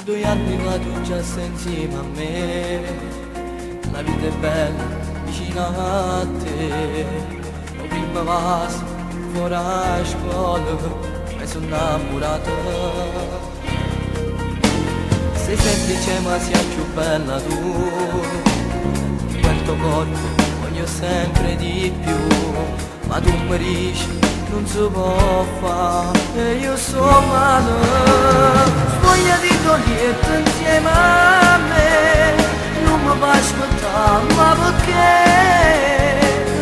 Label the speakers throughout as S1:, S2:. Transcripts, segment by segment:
S1: 2 anni fa tu già sei insieme a me, la vita è bella vicino a te. La prima fase fuori a scuola mi sono innamorato. Sei semplice ma sei più bella tu, quel tuo corpo voglio sempre di più. Ma tu mi dici non si può fare e io sto male. Svogliati toglietto insieme a me, non mi fai ascoltare, ma perché?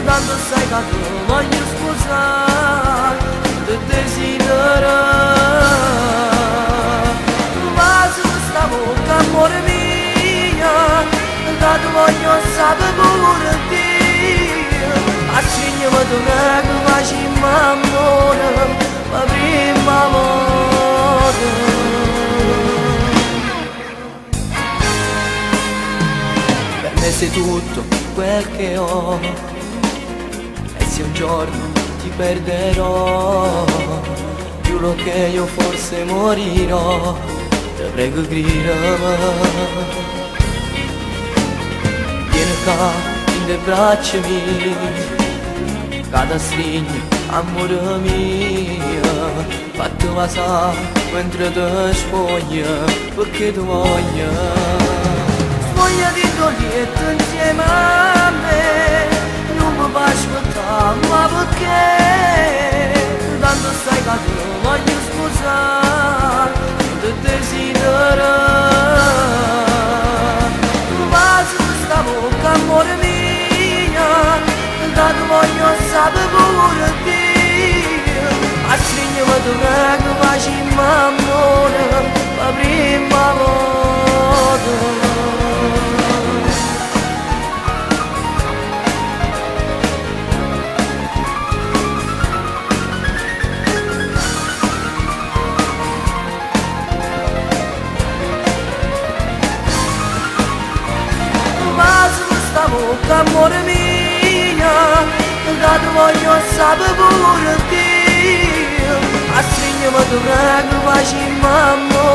S1: Tanto sai che tu voglio sposare, ti desidero. Basta questa bocca, amore mio, che tu voglio sapere pure Dio. Accigliami tu che facciamo amore, la prima volta. Sei tutto quel che ho, e se un giorno ti perderò, giuro che io forse morirò, ti prego gridami. Vieni qua in le braccia mie, cada stringi amore mio, fatti passare mentre ti spoglia, perché ti voglio. Svogliati toglietto insieme a me, non mi fai ascoltare, ma perché? Tanto sai che tu voglio sposare, ti desidero. Basta questa bocca, amore mio, che tu voglio sapere pure Dio. Accigliami tu che facciamo amore, la prima volta. Amore mio, che tu voglio sapere pure Dio. Accigliami tu che facciamo amore.